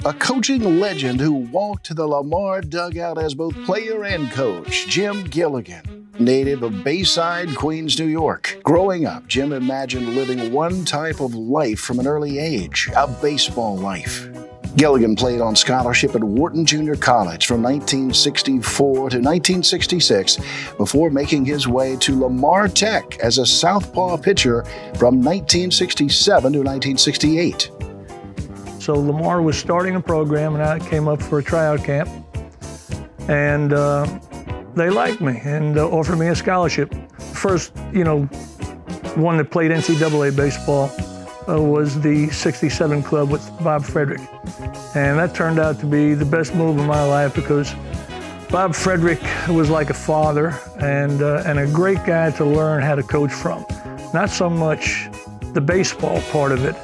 A coaching legend who walked the Lamar dugout as both player and coach, Jim Gilligan, native of Bayside, Queens, New York. Growing up, Jim imagined living one type of life from an early age, a baseball life. Gilligan played on scholarship at Wharton Junior College from 1964 to 1966 before making his way to Lamar Tech as a southpaw pitcher from 1967 to 1968. So Lamar was starting a program, and I came up for a tryout camp, and they liked me and offered me a scholarship. First, one that played NCAA baseball was the 67 club with Bob Frederick. And that turned out to be the best move of my life because Bob Frederick was like a father and a great guy to learn how to coach from. Not so much the baseball part of it,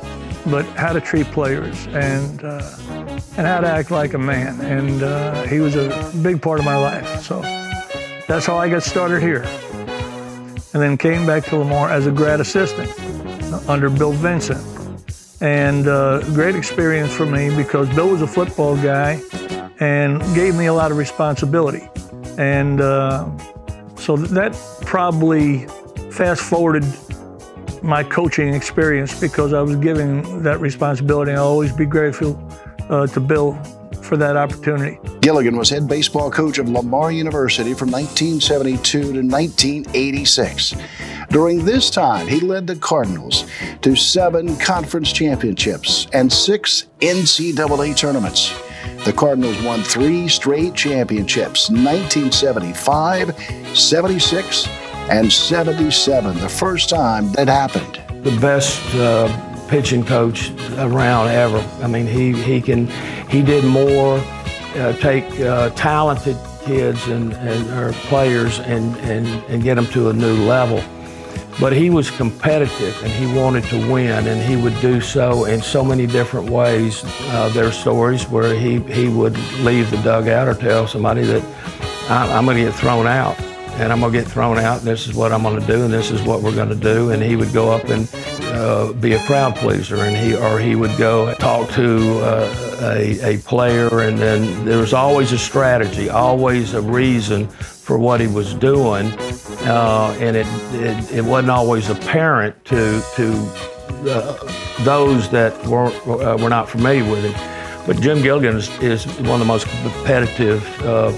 but how to treat players and how to act like a man. And he was a big part of my life. So that's how I got started here. And then came back to Lamar as a grad assistant under Bill Vincent. And great experience for me because Bill was a football guy and gave me a lot of responsibility. And so that probably fast-forwarded my coaching experience because I was given that responsibility. I'll always be grateful to Bill for that opportunity. Gilligan was head baseball coach of Lamar University from 1972 to 1986. During this time, he led the Cardinals to 7 conference championships and 6 NCAA tournaments. The Cardinals won 3 straight championships, 1975, 76, and 77, the first time that happened. The best pitching coach around ever. I mean, he did more, take talented kids and or players and get them to a new level. But he was competitive and he wanted to win, and he would do so in so many different ways. There are stories where he would leave the dugout or tell somebody that I'm going to get thrown out. And I'm going to get thrown out, and this is what I'm going to do, and this is what we're going to do. And he would go up and be a crowd pleaser, and he would go talk to a player, and then there was always a strategy, always a reason for what he was doing, and it wasn't always apparent to those that were not familiar with him. But Jim Gilligan is one of the most competitive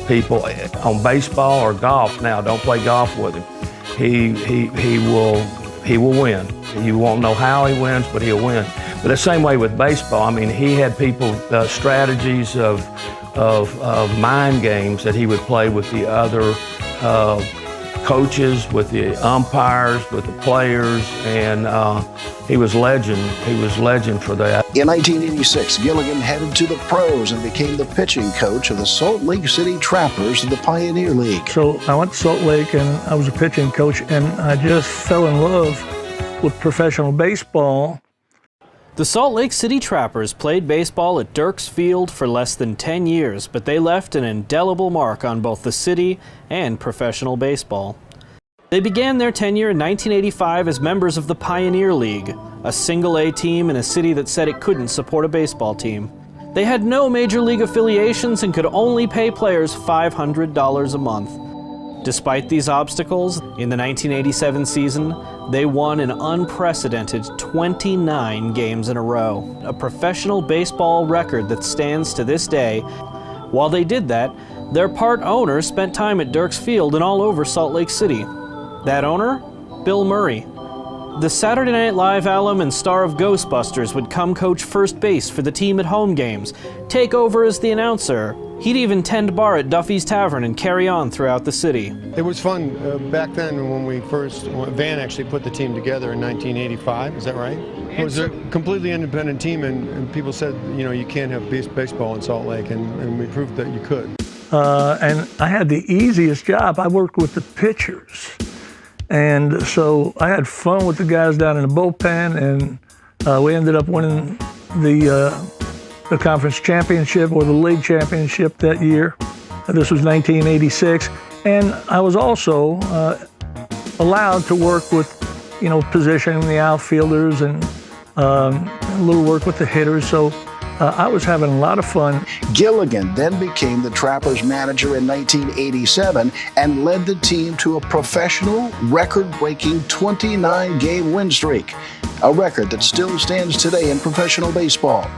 people on baseball or golf. Now, don't play golf with him. He will win. You won't know how he wins, but he'll win. But the same way with baseball. I mean, he had people strategies of mind games that he would play with the other coaches, with the umpires, with the players, and he was legend. He was legend for that. In 1986, Gilligan headed to the pros and became the pitching coach of the Salt Lake City Trappers of the Pioneer League. So I went to Salt Lake and I was a pitching coach, and I just fell in love with professional baseball. The Salt Lake City Trappers played baseball at Dirks Field for less than 10 years, but they left an indelible mark on both the city and professional baseball. They began their tenure in 1985 as members of the Pioneer League, a single-A team in a city that said it couldn't support a baseball team. They had no major league affiliations and could only pay players $500 a month. Despite these obstacles, in the 1987 season, they won an unprecedented 29 games in a row, a professional baseball record that stands to this day. While they did that, their part owner spent time at Dirks Field and all over Salt Lake City. That owner? Bill Murray. The Saturday Night Live alum and star of Ghostbusters would come coach first base for the team at home games, take over as the announcer. He'd even tend bar at Duffy's Tavern and carry on throughout the city. It was fun back then when Van actually put the team together in 1985, is that right? It was a completely independent team, and people said, you can't have baseball in Salt Lake, and we proved that you could. And I had the easiest job. I worked with the pitchers. And so I had fun with the guys down in the bullpen, and we ended up winning the conference championship or the league championship that year. This was 1986. And I was also allowed to work with, positioning the outfielders and a little work with the hitters. So I was having a lot of fun. Gilligan then became the Trappers manager in 1987 and led the team to a professional, record-breaking 29-game win streak, a record that still stands today in professional baseball.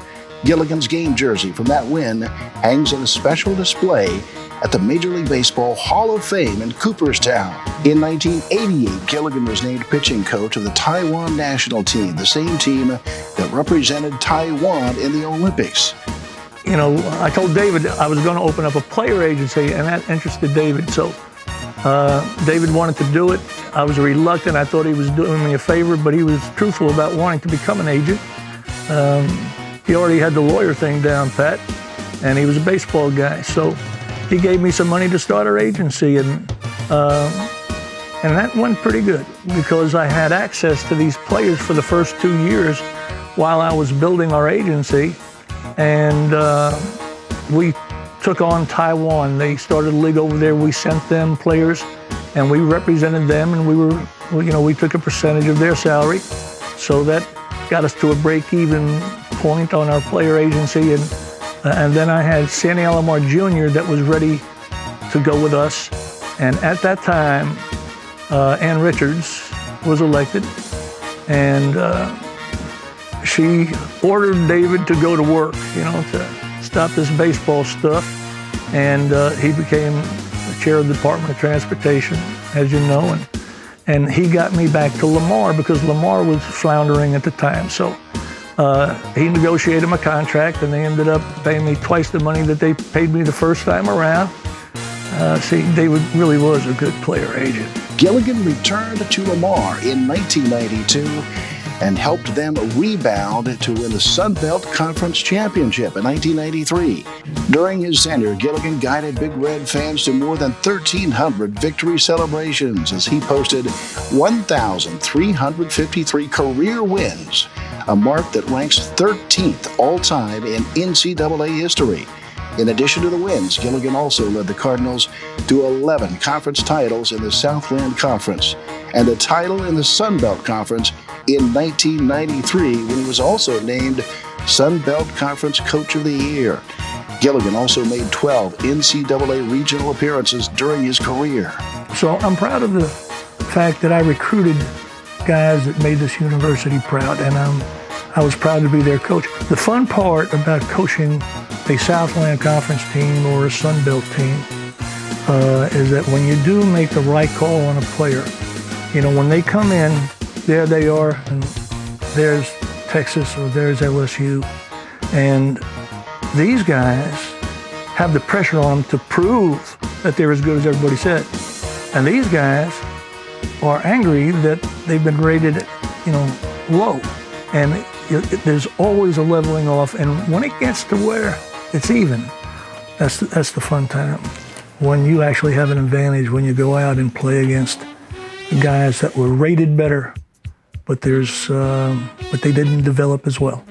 Gilligan's game jersey from that win hangs in a special display at the Major League Baseball Hall of Fame in Cooperstown. In 1988, Gilligan was named pitching coach of the Taiwan national team, the same team that represented Taiwan in the Olympics. I told David I was going to open up a player agency, and that interested David. So David wanted to do it. I was reluctant. I thought he was doing me a favor, but he was truthful about wanting to become an agent. He already had the lawyer thing down pat, and he was a baseball guy. So he gave me some money to start our agency, and that went pretty good because I had access to these players for the first 2 years while I was building our agency. And we took on Taiwan. They started a league over there. We sent them players, and we represented them, and we took a percentage of their salary. So that got us to a break-even point on our player agency. And then I had Sandy Lamar Jr. that was ready to go with us. And at that time, Ann Richards was elected, and she ordered David to go to work, to stop this baseball stuff. And he became the chair of the Department of Transportation, as you know. And he got me back to Lamar because Lamar was floundering at the time. So he negotiated my contract, and they ended up paying me twice the money that they paid me the first time around. David really was a good player agent. Gilligan returned to Lamar in 1992 and helped them rebound to win the Sun Belt Conference Championship in 1993. During his tenure, Gilligan guided Big Red fans to more than 1,300 victory celebrations as he posted 1,353 career wins, a mark that ranks 13th all-time in NCAA history. In addition to the wins, Gilligan also led the Cardinals to 11 conference titles in the Southland Conference and a title in the Sun Belt Conference in 1993 when he was also named Sun Belt Conference Coach of the Year. Gilligan also made 12 NCAA regional appearances during his career. So I'm proud of the fact that I recruited guys that made this university proud, and I was proud to be their coach. The fun part about coaching a Southland Conference team or a Sun Belt team is that when you do make the right call on a player, when they come in, there they are, and there's Texas or there's LSU, and these guys have the pressure on them to prove that they're as good as everybody said. And these guys are angry that they've been rated, low. And there's always a leveling off, and when it gets to where it's even, that's the fun time. When you actually have an advantage when you go out and play against guys that were rated better, but they didn't develop as well.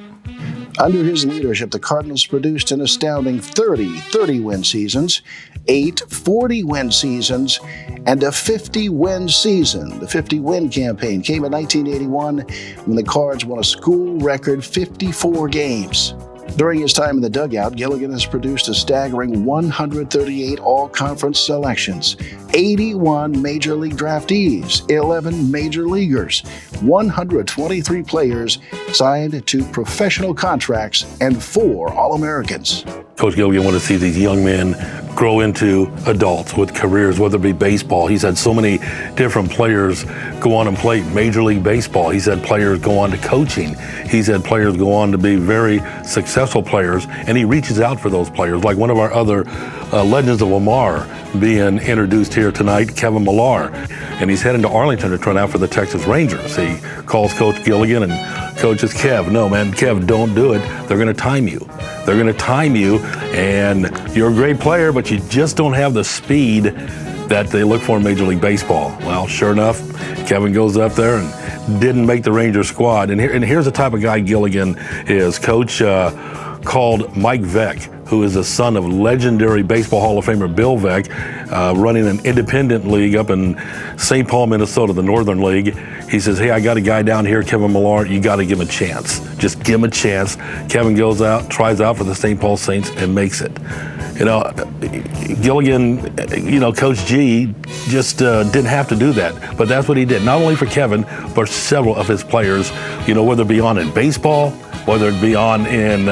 Under his leadership, the Cardinals produced an astounding 30 30-win seasons, 8 40-win seasons, and a 50-win season. The 50-win campaign came in 1981 when the Cards won a school record 54 games. During his time in the dugout, Gilligan has produced a staggering 138 all-conference selections, 81 major league draftees, 11 major leaguers, 123 players signed to professional contracts, and 4 All-Americans. Coach Gilligan wanted to see these young men grow into adults with careers, whether it be baseball. He's had so many different players go on and play Major League Baseball. He's had players go on to coaching. He's had players go on to be very successful players, and he reaches out for those players, like one of our other legends of Lamar being introduced here tonight, Kevin Millar. And he's heading to Arlington to try out for the Texas Rangers. He calls Coach Gilligan and coaches Kev, no, man, Kev, don't do it. They're going to time you. They're going to time you, and you're a great player, but you just don't have the speed that they look for in Major League Baseball. Well, sure enough, Kevin goes up there and didn't make the Rangers squad. And here's the type of guy Gilligan is. Coach called Mike Veck, who is the son of legendary Baseball Hall of Famer Bill Veck, running an independent league up in St. Paul, Minnesota, the Northern League. He says, hey, I got a guy down here, Kevin Millar, you got to give him a chance. Just give him a chance. Kevin goes out, tries out for the St. Paul Saints, and makes it. You know, Gilligan, you know, Coach G just didn't have to do that, but that's what he did. Not only for Kevin, but several of his players, you know, whether it be on in baseball, whether it be on in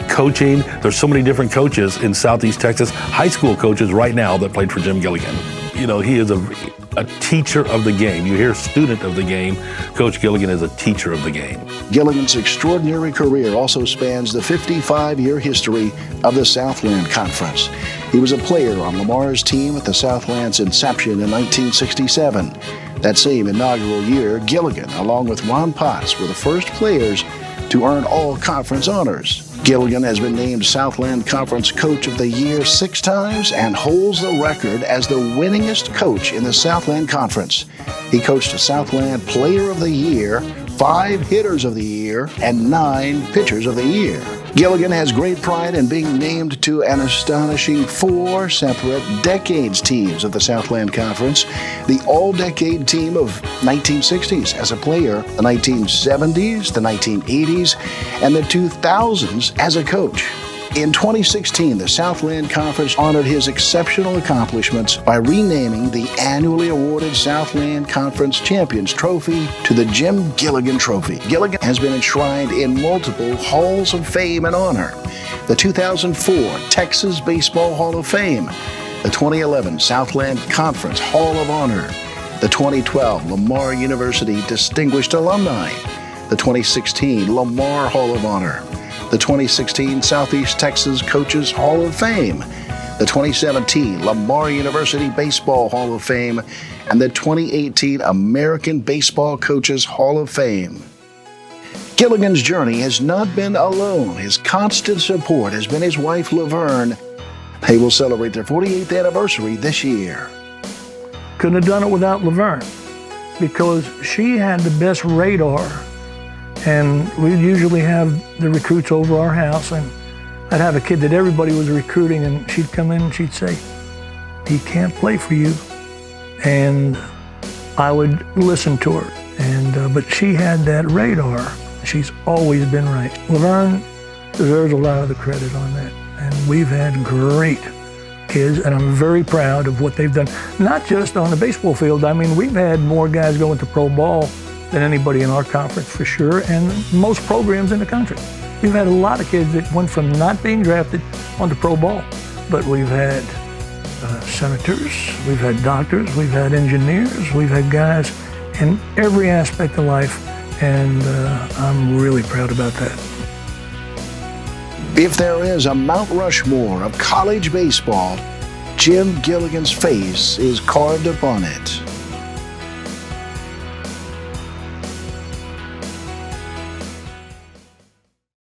coaching. There's so many different coaches in Southeast Texas, high school coaches right now that played for Jim Gilligan. You know, he is a teacher of the game. You hear student of the game. Coach Gilligan is a teacher of the game. Gilligan's extraordinary career also spans the 55-year history of the Southland Conference. He was a player on Lamar's team at the Southland's inception in 1967. That same inaugural year, Gilligan, along with Ron Potts, were the first players to earn all conference honors. Gilligan has been named Southland Conference Coach of the Year 6 times and holds the record as the winningest coach in the Southland Conference. He coached a Southland Player of the Year, 5 Hitters of the Year, and 9 Pitchers of the Year. Gilligan has great pride in being named to an astonishing 4 separate decades teams of the Southland Conference. The all-decade team of 1960s as a player, the 1970s, the 1980s, and the 2000s as a coach. In 2016, the Southland Conference honored his exceptional accomplishments by renaming the annually awarded Southland Conference Champions Trophy to the Jim Gilligan Trophy. Gilligan has been enshrined in multiple halls of fame and honor. The 2004 Texas Baseball Hall of Fame, the 2011 Southland Conference Hall of Honor, the 2012 Lamar University Distinguished Alumni, the 2016 Lamar Hall of Honor, the 2016 Southeast Texas Coaches Hall of Fame, the 2017 Lamar University Baseball Hall of Fame, and the 2018 American Baseball Coaches Hall of Fame. Gilligan's journey has not been alone. His constant support has been his wife, Laverne. They will celebrate their 48th anniversary this year. Couldn't have done it without Laverne, because she had the best radar. And we'd usually have the recruits over our house, and I'd have a kid that everybody was recruiting, and she'd come in and she'd say, he can't play for you. And I would listen to her. And but she had that radar. She's always been right. Laverne deserves a lot of the credit on that. And we've had great kids, and I'm very proud of what they've done. Not just on the baseball field. I mean, we've had more guys going to pro ball than anybody in our conference for sure, and most programs in the country. We've had a lot of kids that went from not being drafted onto pro ball, but we've had senators, we've had doctors, we've had engineers, we've had guys in every aspect of life, and I'm really proud about that. If there is a Mount Rushmore of college baseball, Jim Gilligan's face is carved upon it.